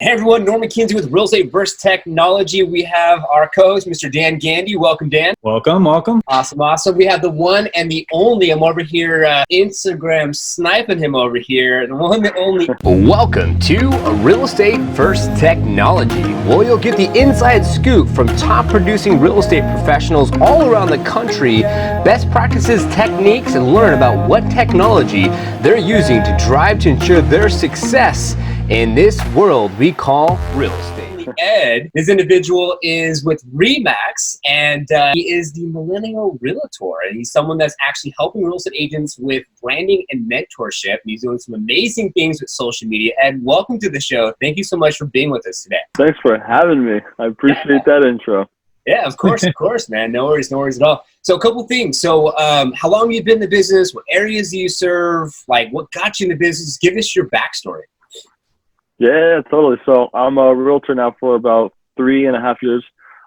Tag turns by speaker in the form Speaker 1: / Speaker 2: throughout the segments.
Speaker 1: Hey everyone, Norman Kinsey with Real Estate vs. Technology. We have our co-host, Mr. Dan Gandy. Welcome, Dan.
Speaker 2: Welcome.
Speaker 1: Awesome. We have the one and the only. I'm over here Instagram sniping him over here. The one, the only.
Speaker 3: Welcome to Real Estate vs. Technology. Well, you'll get the inside scoop from top producing real estate professionals all around the country, best practices, techniques, and learn about what technology they're using to drive to ensure their success in this world we call real estate.
Speaker 1: Ed, this individual is with Remax, and he is the millennial realtor, and he's someone that's actually helping real estate agents with branding and mentorship. And he's doing some amazing things with social media. Ed, welcome to the show. Thank you so much for being with us today.
Speaker 4: Thanks for having me. I appreciate that intro.
Speaker 1: Yeah, of course, man. No worries at all. So a couple things. So how long have you been in the business? What areas do you serve? Like, what got you in the business? Give us your backstory.
Speaker 4: Yeah, totally. So I'm a realtor now for about 3.5 years.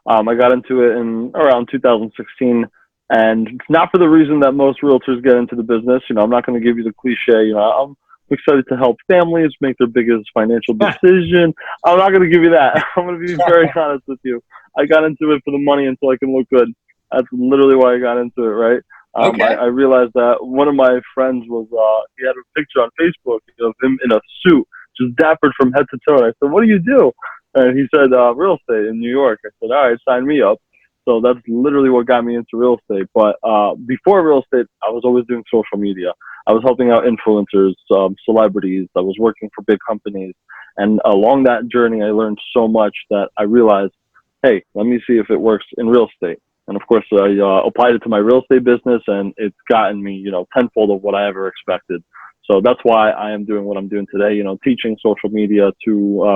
Speaker 4: I got into it in around 2016, and it's not for the reason that most realtors get into the business. I'm not going to give you the cliche. I'm excited to help families make their biggest financial decision. I'm not going to give you that. I'm going to be very honest with you. I got into it for the money until I can look good. That's literally why I got into it, right? I realized that one of my friends was, he had a picture on Facebook of him in a suit, just dappered from head to toe. And I said, "What do you do?" And he said, "Real estate in New York." I said, "All right, sign me up." So that's literally what got me into real estate. But before real estate, I was always doing social media. I was helping out influencers, celebrities. I was working for big companies. And along that journey, I learned so much that I realized, hey, let me see if it works in real estate. And of course, I applied it to my real estate business, and it's gotten me, tenfold of what I ever expected. So that's why I am doing what I'm doing today, teaching social media to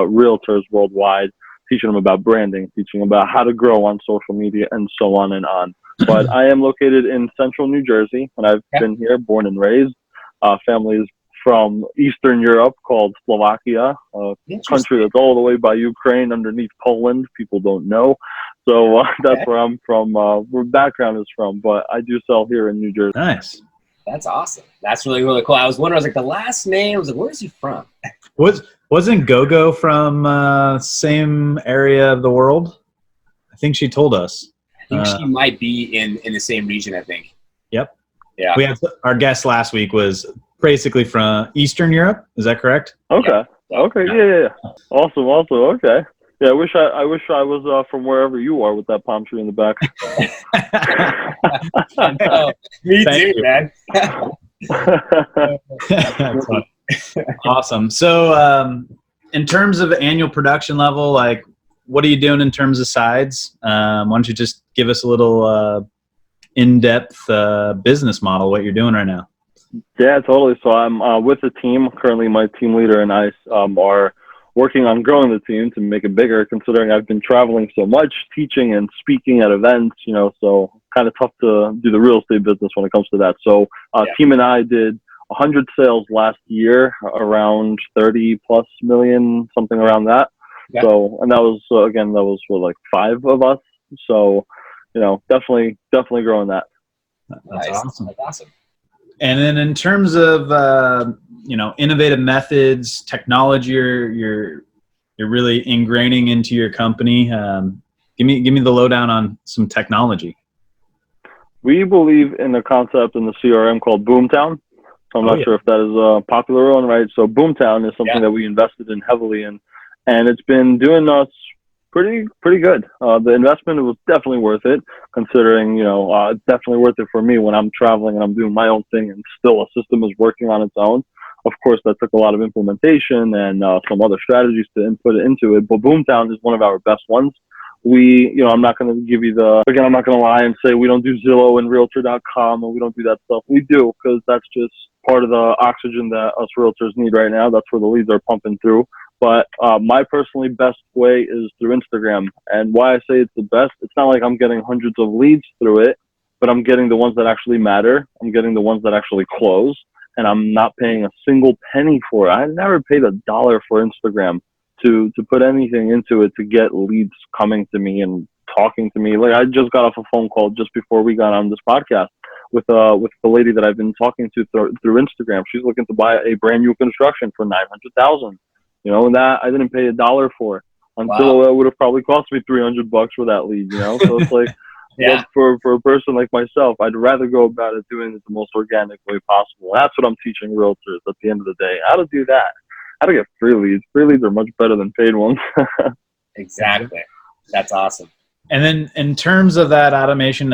Speaker 4: realtors worldwide, teaching them about branding, teaching them about how to grow on social media, and so on and on. But I am located in central New Jersey, and I've been here, born and raised. Families from Eastern Europe called Slovakia, a country that's all the way by Ukraine underneath Poland. People don't know. So that's where I'm from, where background is from. But I do sell here in New Jersey.
Speaker 2: Nice.
Speaker 1: That's awesome. That's really cool. I was wondering, the last name, I was like, where's he from?
Speaker 2: Wasn't Gogo from same area of the world? I think she told us.
Speaker 1: I think she might be in the same region, I think.
Speaker 2: Yep.
Speaker 1: Yeah.
Speaker 2: We had our guest last week was basically from Eastern Europe. Is that correct?
Speaker 4: Okay. Yeah. Okay. Yeah. Awesome. Okay. Yeah, I wish I was from wherever you are with that palm tree in the back.
Speaker 1: Me too, man.
Speaker 2: Awesome. So, in terms of annual production level, what are you doing in terms of sides? Why don't you just give us a little in-depth business model, what you're doing right now?
Speaker 4: Yeah, totally. So I'm with a team. Currently, my team leader and I are working on growing the team to make it bigger, considering I've been traveling so much, teaching and speaking at events, so kind of tough to do the real estate business when it comes to that. So team and I did 100 sales last year, around 30 plus million, something around that. Yeah. So, and that was, again, for like 5 of us. So, definitely growing that.
Speaker 2: That's awesome. That's awesome. And then in terms of, innovative methods, technology you're really ingraining into your company, give me the lowdown on some technology.
Speaker 4: We believe in a concept in the CRM called Boomtown. So I'm not sure if that is a popular one, right? So Boomtown is something that we invested in heavily in, and it's been doing us pretty good. The investment was definitely worth it, considering, it's definitely worth it for me when I'm traveling and I'm doing my own thing and still a system is working on its own. Of course, that took a lot of implementation and some other strategies to input into it, but Boomtown is one of our best ones. I'm not going to give you I'm not going to lie and say we don't do Zillow and Realtor.com and we don't do that stuff. We do, because that's just part of the oxygen that us realtors need right now. That's where the leads are pumping through. But my personally best way is through Instagram. And why I say it's the best, it's not like I'm getting hundreds of leads through it, but I'm getting the ones that actually matter. I'm getting the ones that actually close. And I'm not paying a single penny for it. I never paid $1 for Instagram to put anything into it to get leads coming to me and talking to me. Like, I just got off a phone call just before we got on this podcast with the lady that I've been talking to through Instagram. She's looking to buy a brand new construction for $900,000. you know, and that I didn't pay $1 for until it would have probably cost me $300 for that lead, you know? So it's like,
Speaker 1: Yeah.
Speaker 4: but for a person like myself, I'd rather go about it doing it the most organic way possible. That's what I'm teaching realtors at the end of the day, how to do that, how to get free leads. Free leads are much better than paid ones.
Speaker 1: Exactly. That's awesome.
Speaker 2: And then in terms of that automation,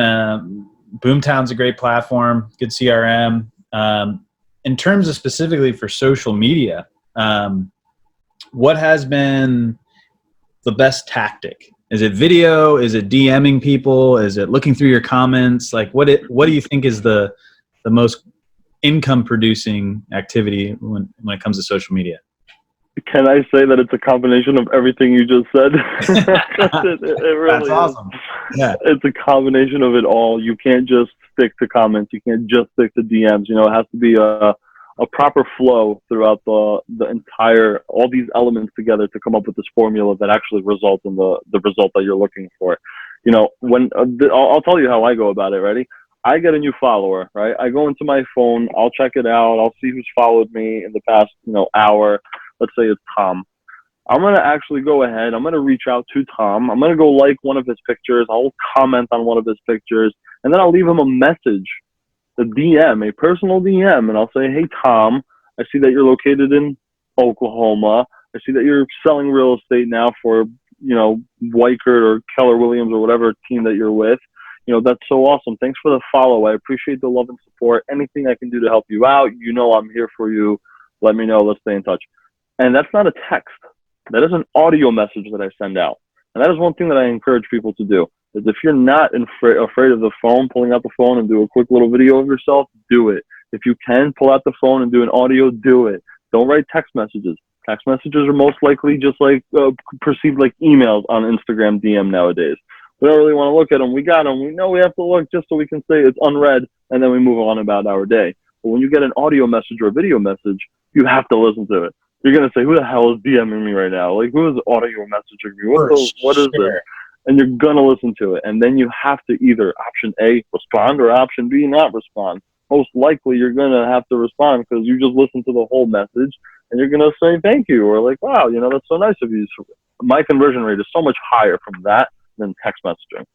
Speaker 2: Boomtown's a great platform, good CRM. In terms of specifically for social media, what has been the best tactic? Is it video? Is it DMing people? Is it looking through your comments? Like what do you think is the most income producing activity when it comes to social media?
Speaker 4: Can I say that it's a combination of everything you just said? it really
Speaker 2: That's awesome. Yeah.
Speaker 4: It's a combination of it all. You can't just stick to comments. You can't just stick to DMs. You know, it has to be a proper flow throughout the entire, all these elements together to come up with this formula that actually results in the result that you're looking for. You know, when I'll tell you how I go about it. Ready? I get a new follower, right? I go into my phone, I'll check it out, I'll see who's followed me in the past, you know, hour. Let's say it's Tom. I'm going to actually go ahead, I'm going to reach out to Tom. I'm going to go like one of his pictures. I'll comment on one of his pictures, and then I'll leave him a message, a DM, a personal DM, and I'll say, hey, Tom, I see that you're located in Oklahoma. I see that you're selling real estate now for, you know, Weichert or Keller Williams or whatever team that you're with. You know, that's so awesome. Thanks for the follow. I appreciate the love and support. Anything I can do to help you out, you know I'm here for you. Let me know. Let's stay in touch. And that's not a text. That is an audio message that I send out. And that is one thing that I encourage people to do. Is if you're not afraid of the phone, pulling out the phone and do a quick little video of yourself, do it. If you can, pull out the phone and do an audio, do it. Don't write text messages. Text messages are most likely just like perceived like emails on Instagram DM nowadays. We don't really want to look at them. We got them. We know we have to look just so we can say it's unread, and then we move on about our day. But when you get an audio message or a video message, you have to listen to it. You're going to say, who the hell is DMing me right now? Like, who is audio messaging me? What is this? And you're going to listen to it. And then you have to either option A, respond, or option B, not respond. Most likely you're going to have to respond because you just listened to the whole message and you're going to say thank you or like, wow, you know, that's so nice of you. So my conversion rate is so much higher from that than text messaging.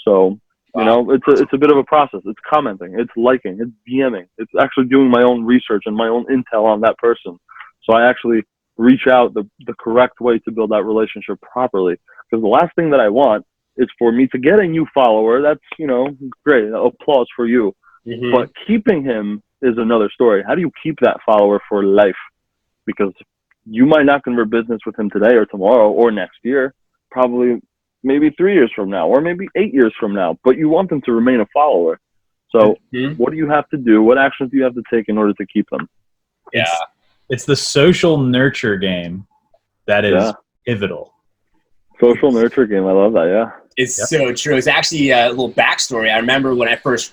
Speaker 4: So, you know, it's a bit of a process. It's commenting, it's liking, it's DMing. It's actually doing my own research and my own intel on that person. So I actually reach out the correct way to build that relationship properly. Because the last thing that I want is for me to get a new follower. That's, you know, great. Applause for you. Mm-hmm. But keeping him is another story. How do you keep that follower for life? Because you might not convert business with him today or tomorrow or next year, probably maybe 3 years from now or maybe 8 years from now, but you want them to remain a follower. So what do you have to do? What actions do you have to take in order to keep them?
Speaker 1: Yeah.
Speaker 2: It's the social nurture game that is pivotal. Social nurture game. I love that. Yeah.
Speaker 1: It's so true. It's actually a little backstory. I remember when I first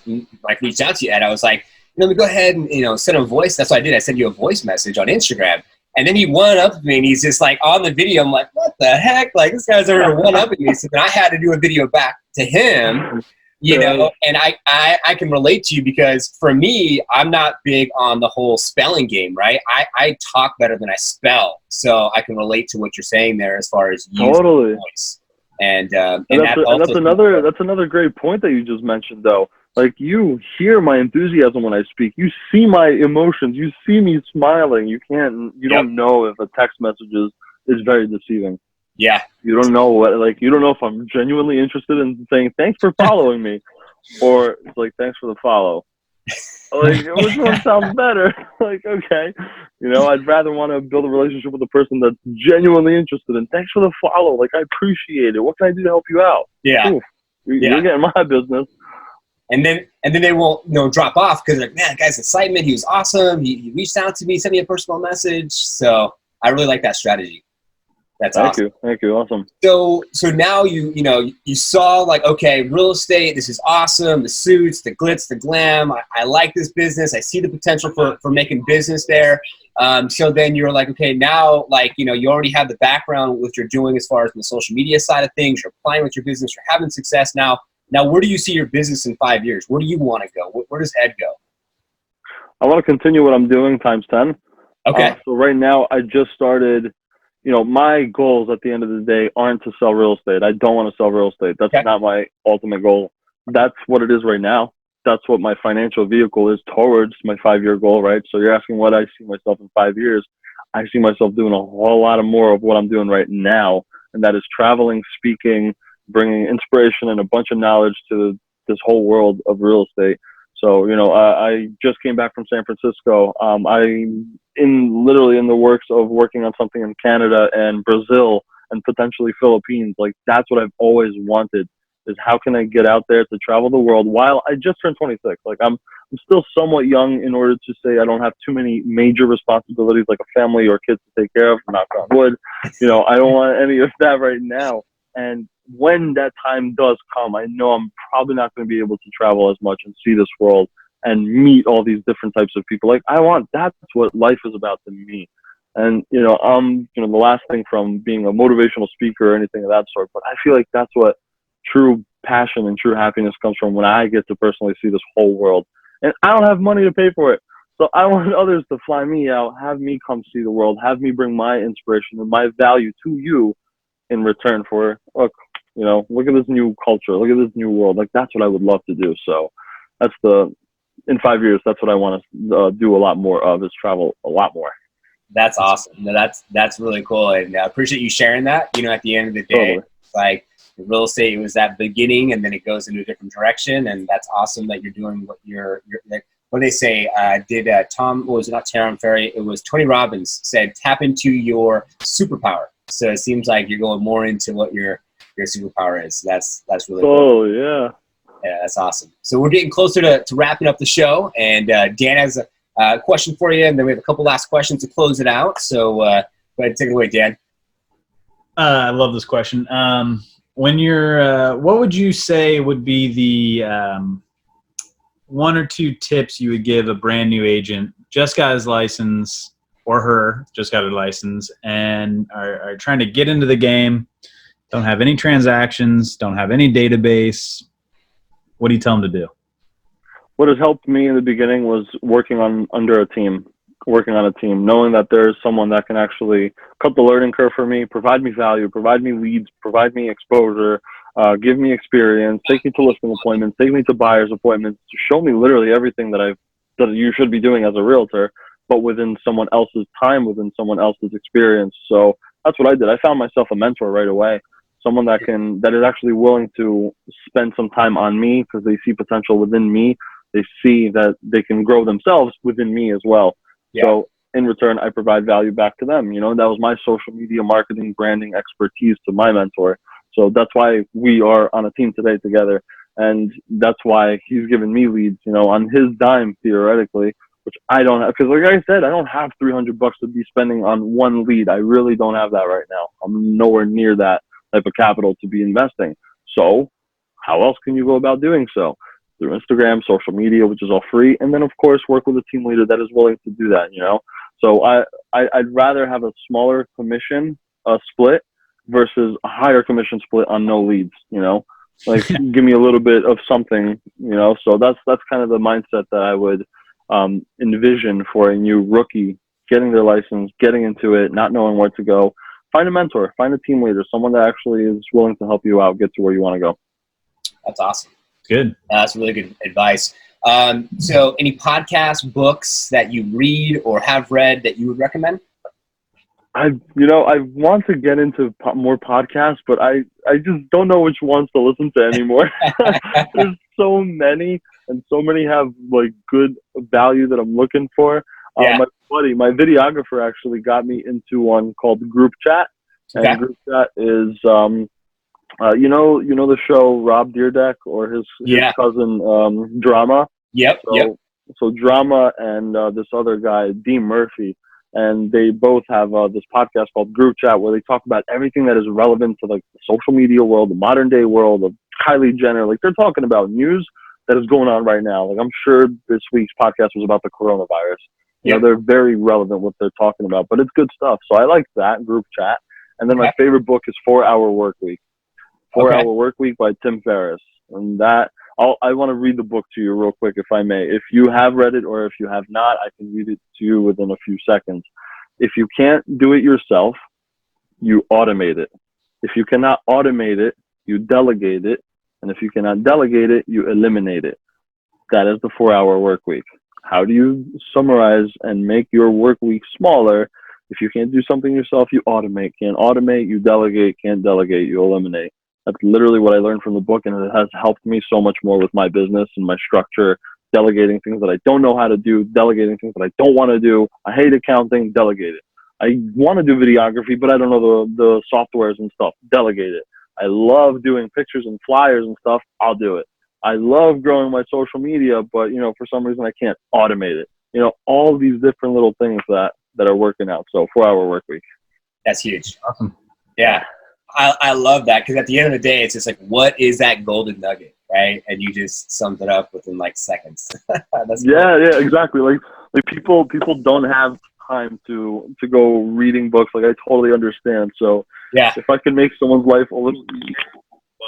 Speaker 1: reached out to you, Ed, I was like, let me go ahead and, send a voice. That's what I did. I sent you a voice message on Instagram. And then he one-upped me, and he's just like on the video. I'm like, what the heck? Like, this guy's over one-upping me. So then I had to do a video back to him, and I can relate to you because for me, I'm not big on the whole spelling game, right? I talk better than I spell. So I can relate to what you're saying there as far as using the voice. And
Speaker 4: that's another great point that you just mentioned, though. Like, you hear my enthusiasm when I speak. You see my emotions. You see me smiling. You don't know if a text message is very deceiving.
Speaker 1: Yeah.
Speaker 4: You don't know you don't know if I'm genuinely interested in saying thanks for following me, or it's like thanks for the follow. Like, which one sounds better? Like, okay, I'd rather want to build a relationship with a person that's genuinely interested in thanks for the follow. Like, I appreciate it. What can I do to help you out?
Speaker 1: Yeah.
Speaker 4: Ooh, you're getting my business.
Speaker 1: And then they won't drop off because like, man, the guy's excitement. He was awesome. He reached out to me, sent me a personal message. So I really like that strategy. That's awesome.
Speaker 4: Thank you. Awesome.
Speaker 1: So now you saw like, okay, real estate, this is awesome. The suits, the glitz, the glam. I like this business. I see the potential for making business there. So then you're like, okay, now like, you already have the background with what you're doing as far as the social media side of things. You're applying with your business. You're having success now. Now, where do you see your business in 5 years? Where do you want to go? Where does Ed go?
Speaker 4: I want to continue what I'm doing times 10.
Speaker 1: Okay.
Speaker 4: So right now, I just started you know, my goals at the end of the day aren't to sell real estate. I don't want to sell real estate. That's not my ultimate goal. That's what it is right now. That's what my financial vehicle is towards my 5-year goal, right? So you're asking what I see myself in 5 years. I see myself doing a whole lot of more of what I'm doing right now, and that is traveling, speaking, bringing inspiration and a bunch of knowledge to this whole world of real estate. So, you know, I just came back from San Francisco. I'm literally in the works of working on something in Canada and Brazil and potentially Philippines. Like, that's what I've always wanted, is how can I get out there to travel the world while I just turned 26. Like, I'm still somewhat young in order to say I don't have too many major responsibilities like a family or kids to take care of, knock on wood. You know, I don't want any of that right now. And when that time does come, I know I'm probably not going to be able to travel as much and see this world and meet all these different types of people. Like, that's what life is about to me. And, you know, the last thing from being a motivational speaker or anything of that sort, but I feel like that's what true passion and true happiness comes from, when I get to personally see this whole world. And I don't have money to pay for it. So I want others to fly me out, have me come see the world, have me bring my inspiration and my value to you in return for, look at this new culture, look at this new world. Like, that's what I would love to do. So that's in 5 years, that's what I want to do a lot more of, is travel a lot more.
Speaker 1: That's awesome. No, that's really cool. And I appreciate you sharing that. You know, at the end of the day,
Speaker 4: Totally.
Speaker 1: like, real estate, it was that beginning and then it goes into a different direction. And that's awesome that you're doing what you're like, what they say, Tom Ferry, it was Tony Robbins said, tap into your superpower. So it seems like you're going more into what your superpower is. That's really cool.
Speaker 4: Oh, yeah.
Speaker 1: Yeah, that's awesome. So we're getting closer to wrapping up the show, and Dan has a question for you, and then we have a couple last questions to close it out. So go ahead and take it away, Dan.
Speaker 2: I love this question. When you're, what would you say would be the 1 or 2 tips you would give a brand new agent, just got his license, or her just got her license, and are trying to get into the game, don't have any transactions, don't have any database? What do you tell them to do?
Speaker 4: What has helped me in the beginning was working on a team, knowing that there's someone that can actually cut the learning curve for me, provide me value, provide me leads, provide me exposure, give me experience, take me to listing appointments, take me to buyer's appointments, to show me literally everything that you should be doing as a realtor, but within someone else's time, within someone else's experience. So that's what I did. I found myself a mentor right away, someone that is actually willing to spend some time on me because they see potential within me. They see that they can grow themselves within me as well. Yeah. So in return, I provide value back to them. You know, that was my social media marketing, branding expertise to my mentor. So that's why we are on a team today together. And that's why he's given me leads, you know, on his dime, theoretically, which I don't have. Because like I said, I don't have $300 to be spending on one lead. I really don't have that right now. I'm nowhere near that type of capital to be investing. So how else can you go about doing so? Through Instagram, social media, which is all free. And then, of course, work with a team leader that is willing to do that, you know? So I'd rather have a smaller commission split versus a higher commission split on no leads, you know? Like, give me a little bit of something, you know? So that's kind of the mindset that I would envision for a new rookie getting their license, getting into it, not knowing where to go. Find a mentor, find a team leader, someone that actually is willing to help you out, get to where you want to go.
Speaker 1: That's awesome.
Speaker 2: Good.
Speaker 1: That's really good advice. So any podcasts, books that you read or have read that you would recommend?
Speaker 4: I want to get into more podcasts, but I just don't know which ones to listen to anymore. There's so many, and so many have like good value that I'm looking for.
Speaker 1: Yeah.
Speaker 4: My videographer actually got me into one called Group Chat. Okay. And Group Chat is, you know the show Rob Dyrdek or his cousin, Drama?
Speaker 1: Yep.
Speaker 4: So Drama and this other guy, Dean Murphy, and they both have this podcast called Group Chat where they talk about everything that is relevant to like the social media world, the modern day world of Kylie Jenner. Like, they're talking about news that is going on right now. Like, I'm sure this week's podcast was about the coronavirus. You know, they're very relevant what they're talking about, but it's good stuff. So I like that Group Chat. And then my favorite book is 4-Hour Workweek. 4-Hour Workweek by Tim Ferriss. And that, I want to read the book to you real quick, if I may. If you have read it or if you have not, I can read it to you within a few seconds. If you can't do it yourself, you automate it. If you cannot automate it, you delegate it. And if you cannot delegate it, you eliminate it. That is the 4-hour work week. How do you summarize and make your work week smaller? If you can't do something yourself, you automate. Can't automate, you delegate. Can't delegate, you eliminate. That's literally what I learned from the book, and it has helped me so much more with my business and my structure, delegating things that I don't know how to do, delegating things that I don't want to do. I hate accounting, delegate it. I want to do videography, but I don't know the softwares and stuff, delegate it. I love doing pictures and flyers and stuff, I'll do it. I love growing my social media, but, you know, for some reason I can't automate it. You know, all these different little things that are working out. So 4-hour work week.
Speaker 1: That's huge.
Speaker 2: Awesome.
Speaker 1: Yeah. I love that, because at the end of the day, it's just like, what is that golden nugget, right? And you just summed it up within like seconds. That's cool.
Speaker 4: Yeah, exactly. Like people don't have time to go reading books. Like, I totally understand. So
Speaker 1: yeah,
Speaker 4: if I can make someone's life a little easier by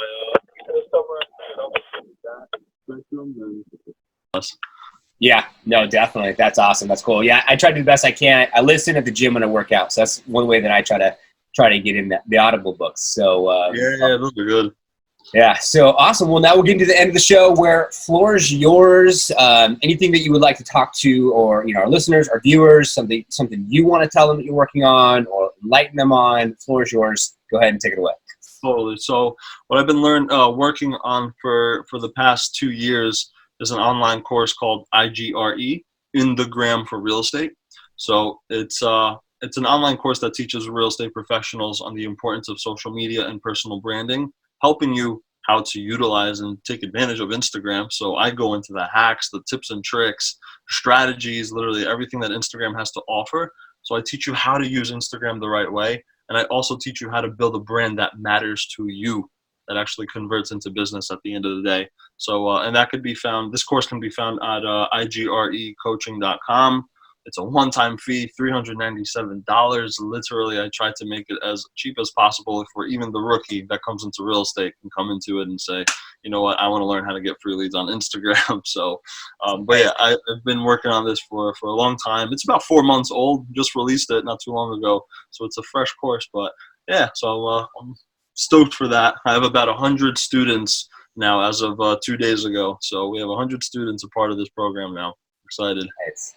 Speaker 1: yeah, no, definitely. That's awesome. That's cool. Yeah, I try to do the best I can. I listen at the gym when I work out. So that's one way that I try to get in the Audible books. So
Speaker 5: yeah, those are good.
Speaker 1: Yeah, so awesome. Well, now we're getting to the end of the show, where floor is yours. Anything that you would like to talk to, or, you know, our listeners, our viewers, something you want to tell them that you're working on or enlighten them on, floor is yours. Go ahead and take it away.
Speaker 5: Totally. So what I've been working on for the past 2 years is an online course called IGRE, In the Gram for Real Estate. So it's an online course that teaches real estate professionals on the importance of social media and personal branding, helping you how to utilize and take advantage of Instagram. So I go into the hacks, the tips and tricks, strategies, literally everything that Instagram has to offer. So I teach you how to use Instagram the right way. And I also teach you how to build a brand that matters to you, that actually converts into business at the end of the day. So, and that could be found, this course can be found at igrecoaching.com. It's a one-time fee, $397. Literally, I try to make it as cheap as possible for even the rookie that comes into real estate can come into it and say, you know what, I want to learn how to get free leads on Instagram. So, but yeah, I've been working on this for a long time. It's about 4 months old. Just released it not too long ago. So it's a fresh course. But yeah, so I'm stoked for that. I have about 100 students now as of 2 days ago. So we have 100 students a part of this program now. Excited.
Speaker 1: Nice.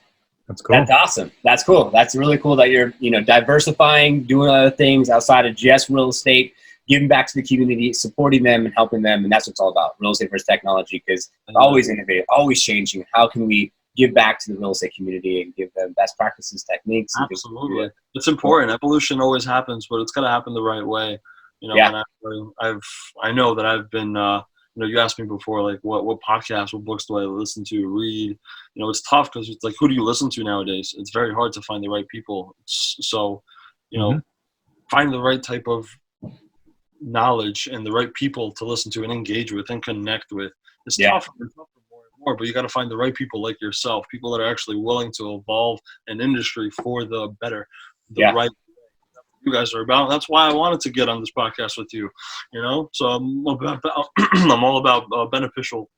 Speaker 2: That's cool.
Speaker 1: That's awesome. That's cool. That's really cool that you're, you know, diversifying, doing other things outside of just real estate, giving back to the community, supporting them and helping them. And that's what it's all about, real estate versus technology, because it's always innovative, always changing. How can we give back to the real estate community and give them best practices, techniques?
Speaker 5: Absolutely. It's important. Evolution always happens, but it's got to happen the right way. You know,
Speaker 1: yeah.
Speaker 5: and I know that I've been, you know, you asked me before, like, what podcasts, what books do I listen to, read? You know, it's tough because it's like, who do you listen to nowadays? It's very hard to find the right people. So, you know, find the right type of knowledge and the right people to listen to and engage with and connect with. It's tough. It's tougher more and more, but you got to find the right people like yourself, people that are actually willing to evolve an industry for the better, right. You guys are about. That's why I wanted to get on this podcast with you, you know. So I'm all about beneficial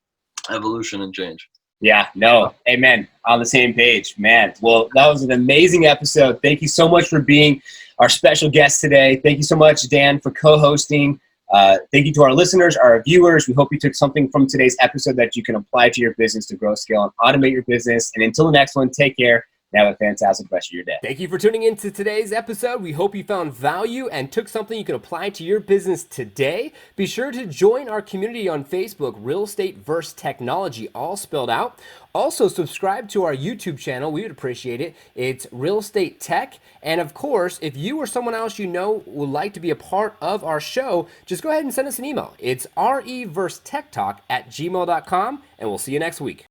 Speaker 5: evolution and change.
Speaker 1: Yeah, no, amen. On the same page, man. Well, that was an amazing episode. Thank you so much for being our special guest today. Thank you so much, Dan, for co-hosting. Thank you to our listeners, our viewers. We hope you took something from today's episode that you can apply to your business to grow, scale, and automate your business. And until the next one, take care. Have a fantastic rest of your day.
Speaker 3: Thank you for tuning in to today's episode. We hope you found value and took something you can apply to your business today. Be sure to join our community on Facebook, Real Estate vs. Technology, all spelled out. Also, subscribe to our YouTube channel. We would appreciate it. It's Real Estate Tech. And of course, if you or someone else you know would like to be a part of our show, just go ahead and send us an email. It's reversetechtalk@gmail.com, and we'll see you next week.